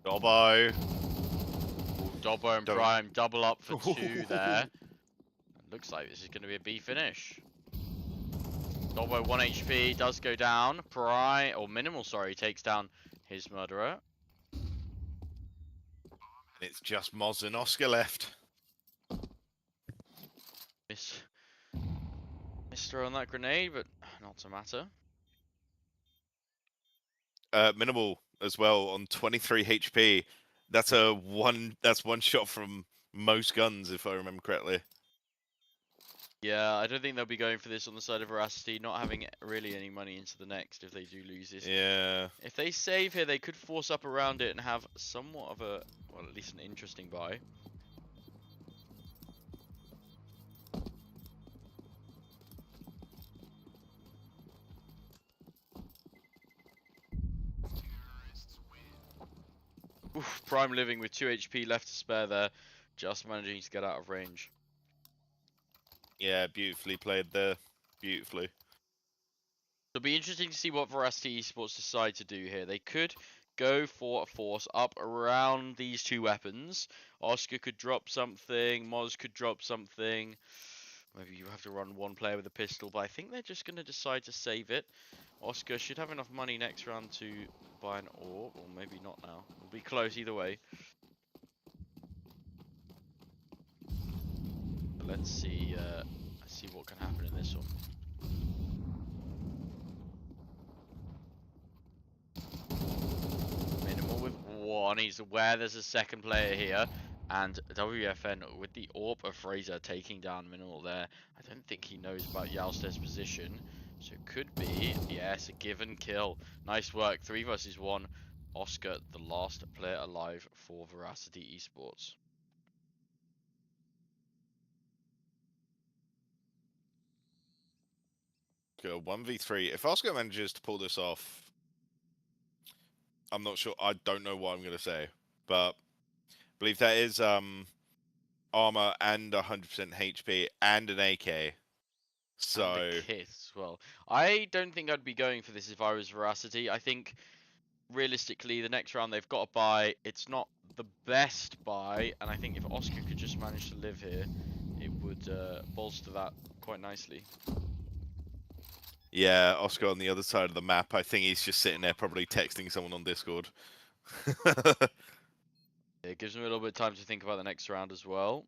Dobbo. Dobbo and Don't- Prime double up for 2 there. Looks like this is going to be a B finish. Dobbo 1 HP does go down. Prime, or Minimal, sorry, takes down his murderer. It's just Moz and Oscar left. Missed her on that grenade, but not to matter. Minimal as well on 23 HP. That's one shot from most guns, if I remember correctly. Yeah, I don't think they'll be going for this on the side of Veracity, not having really any money into the next if they do lose this. Yeah. If they save here, they could force up around it and have somewhat of a, well, at least an interesting buy. Oof, Prime living with 2 HP left to spare there, just managing to get out of range. Yeah, beautifully played there. Beautifully. It'll be interesting to see what Veracity Esports decide to do here. They could go for a force up around these 2 weapons. Oscar could drop something, Moz could drop something. Maybe you have to run 1 player with a pistol, but I think they're just going to decide to save it. Oscar should have enough money next round to buy an orb, or maybe not now. It'll be close either way. But let's see what can happen in this one. Minimal with 1. He's aware there's a second player here. And WFN with the Orb of Fraser taking down Minimal there. I don't think he knows about Yalster's position. So it could be, yes, a given kill. Nice work. 3 versus 1. Oscar, the last player alive for Veracity Esports. Go 1v3. If Oscar manages to pull this off, I'm not sure. I don't know what I'm going to say, but I believe that is armor and 100% HP and an AK. So And the kit as well. I don't think I'd be going for this if I was Veracity. I think realistically the next round they've got to buy. It's not the best buy, and I think if Oscar could just manage to live here, it would bolster that quite nicely. yeah, Oscar on the other side of the map. I think he's just sitting there probably texting someone on Discord. It gives him a little bit of time to think about the next round as well.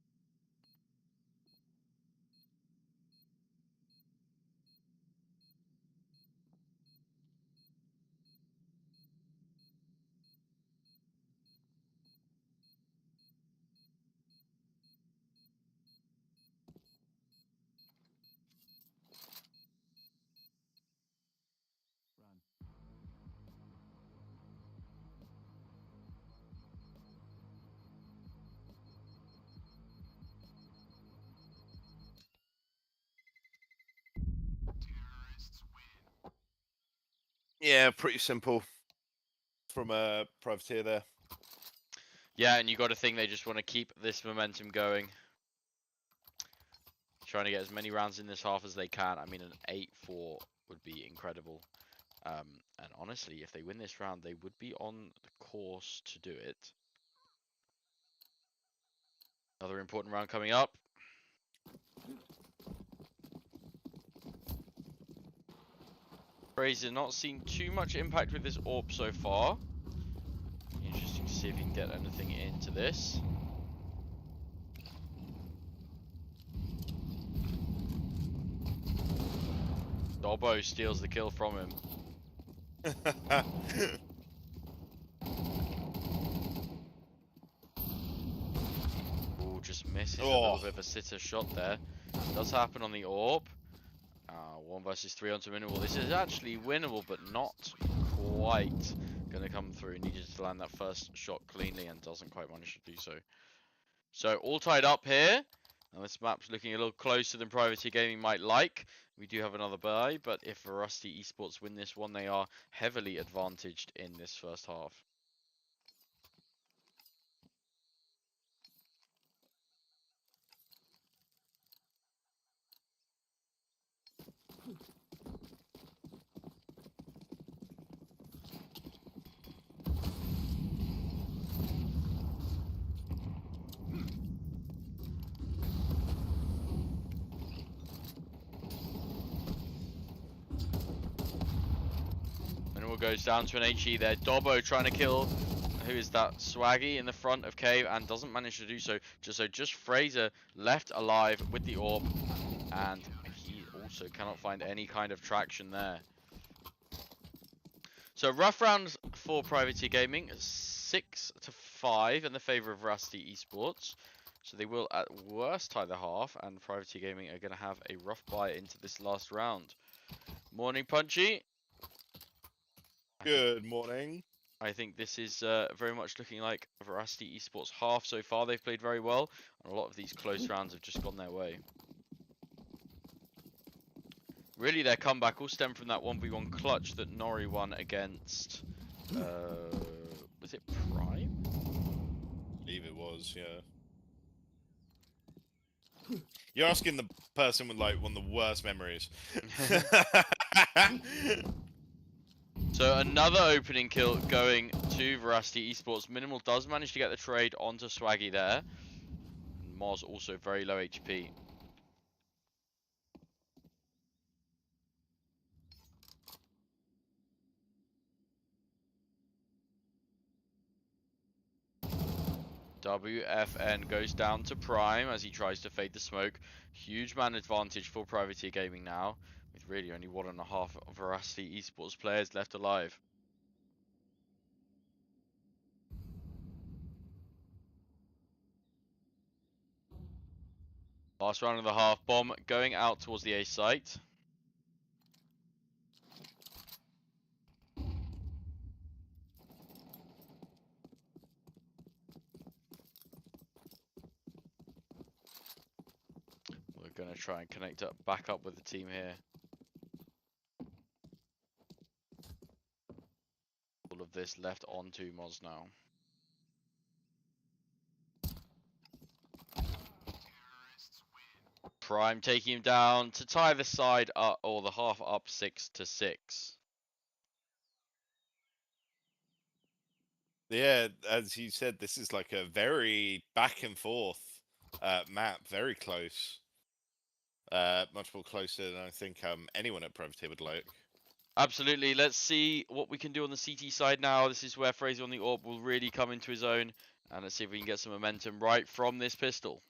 Yeah, pretty simple from a privateer there. Yeah, and you got to think they just want to keep this momentum going. Trying to get as many rounds in this half as they can. I mean, an 8-4 would be incredible. And honestly, if they win this round, they would be on the course to do it. Another important round coming up. Fraser not seen too much impact with this AWP so far. Interesting to see if he can get anything into this. Dobbo steals the kill from him. Ooh, just misses a little bit of a sitter shot there. Does happen on the AWP. 1 versus 3 onto Minimal. This is actually winnable, but not quite going to come through. Needed to land that first shot cleanly and doesn't quite manage to do so. So all tied up here. Now this map's looking a little closer than Privateer Gaming might like. We do have another buy, but if Rusty Esports win this one, they are heavily advantaged in this first half. Goes down to an HE there. Dobbo trying to kill, who is that, Swaggy in the front of Cave, and doesn't manage to do so. Just Fraser left alive with the orb, and he also cannot find any kind of traction there. So rough round for Privateer Gaming, 6-5 in the favour of Rusty Esports. So they will at worst tie the half, and Privateer Gaming are going to have a rough bye into this last round. Morning, Punchy. Good morning. I think this is very much looking like Veracity Esports half so far. They've played very well, and a lot of these close rounds have just gone their way. Really, their comeback will stem from that 1v1 clutch that Nori won against, was it Prime? I believe it was, yeah. You're asking the person with, like, one of the worst memories. So another opening kill going to Veracity Esports. Minimal does manage to get the trade onto Swaggy there. And Moz also very low HP. WFN goes down to Prime as he tries to fade the smoke. Huge man advantage for Privateer Gaming now, with really only 1.5 Veracity Esports players left alive. Last round of the half, bomb going out towards the A site. We're going to try and connect up back up with the team here. All of this left onto Moz now. Prime taking him down to tie the side up, or the half up 6-6. Yeah, as you said, this is like a very back and forth map, very close. Much more closer than I think anyone at Privateer would like. Absolutely. Let's see what we can do on the CT side now. This is where Fraser on the orb will really come into his own. And let's see if we can get some momentum right from this pistol.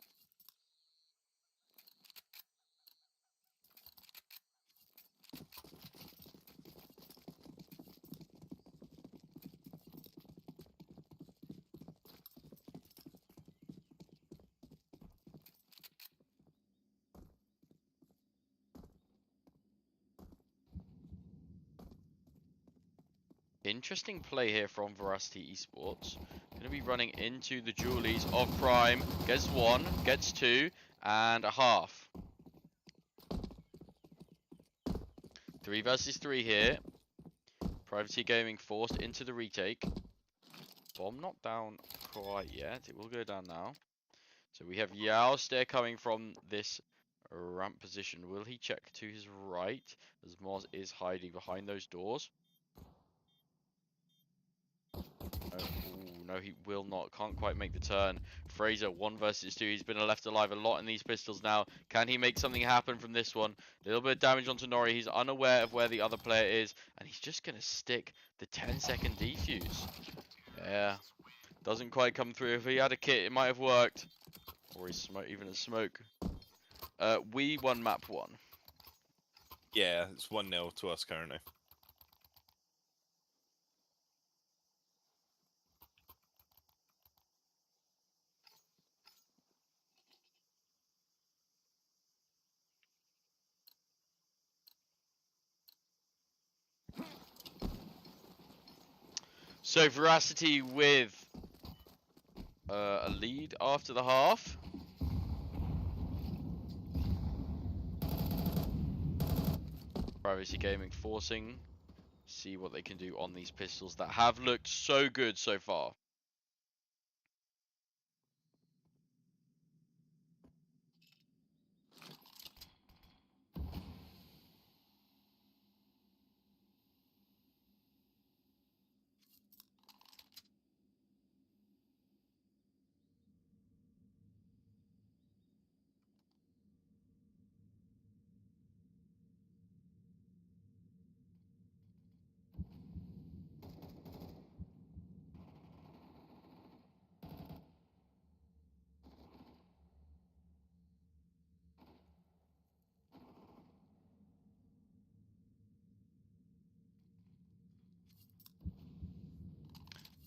Interesting play here from Veracity Esports. Going to be running into the Julies of Prime. Gets one, gets two, and a half. 3 versus 3 here. Privateer Gaming forced into the retake. Bomb not down quite yet. It will go down now. So we have Yao Stair coming from this ramp position. Will he check to his right as Moz is hiding behind those doors? No, he will not. Can't quite make the turn. Fraser, 1 versus 2. He's been left alive a lot in these pistols now. Can he make something happen from this one? A little bit of damage onto Nori. He's unaware of where the other player is. And he's just going to stick the 10-second defuse. Yeah. Doesn't quite come through. If he had a kit, it might have worked. Or he's even a smoke. We won map 1. Yeah, it's 1-0 to us currently. So Veracity with a lead after the half. Privacy Gaming forcing. See what they can do on these pistols that have looked so good so far.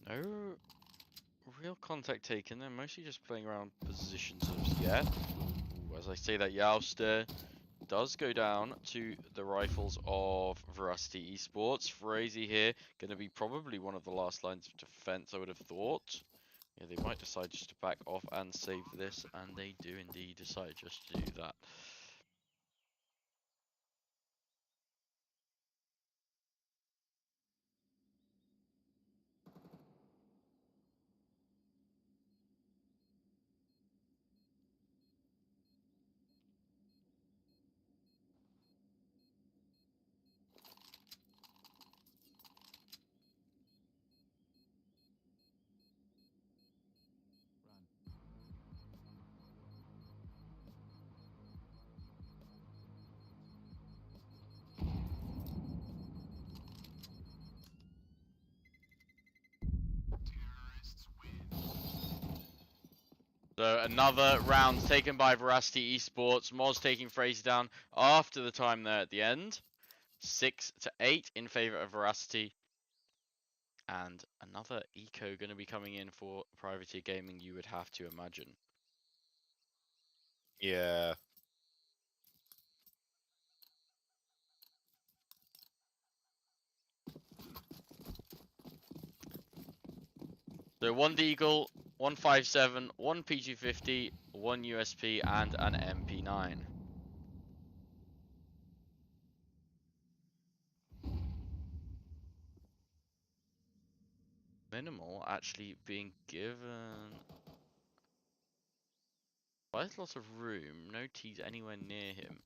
No real contact taken. They're mostly just playing around positions as yet. Ooh, as I say that, Jouster does go down to the rifles of Veracity Esports. Frazee here, going to be probably one of the last lines of defense, I would have thought. Yeah, they might decide just to back off and save this, and they do indeed decide just to do that. So another round taken by Veracity Esports. Moz taking Frazee down after the time there at the end. 6-8 in favor of Veracity. And another eco going to be coming in for Privateer Gaming, you would have to imagine. Yeah. So one Deagle, 157, one P250, one USP, and an MP9. Minimal actually being given quite a lot of room. No T's anywhere near him.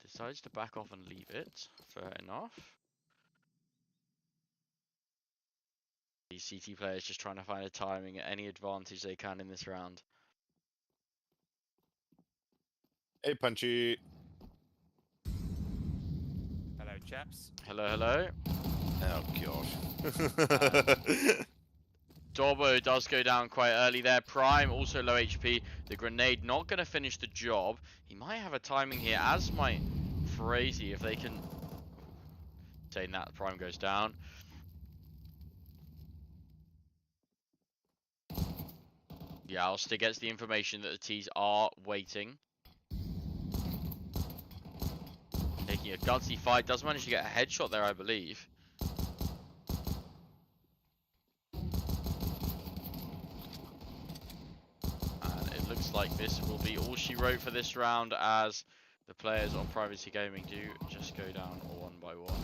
Decides to back off and leave it. Fair enough. These CT players just trying to find a timing at any advantage they can in this round. Hey, Punchy. Hello, chaps. Hello, hello. Oh, gosh. Dorbo does go down quite early there. Prime also low HP. The grenade not going to finish the job. He might have a timing here, as might Frazee if they can. Saying that, Prime goes down. Yeah, Alster gets the information that the T's are waiting. Taking a gutsy fight. Does manage to get a headshot there, I believe. And it looks like this will be all she wrote for this round, as the players on Privacy Gaming do just go down one by one.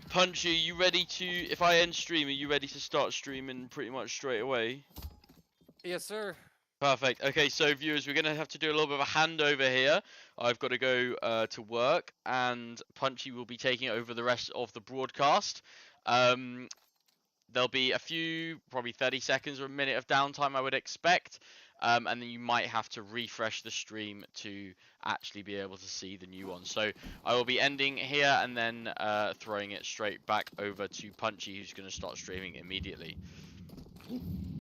Punchy, you ready to, if I end stream, are you ready to start streaming pretty much straight away? Yes, sir. Perfect. Okay, so viewers, we're going to have to do a little bit of a handover here. I've got to go to work, and Punchy will be taking over the rest of the broadcast. There'll be a few, probably 30 seconds or a minute of downtime, I would expect. And then you might have to refresh the stream to actually be able to see the new one. So I will be ending here and then throwing it straight back over to Punchy, who's going to start streaming immediately.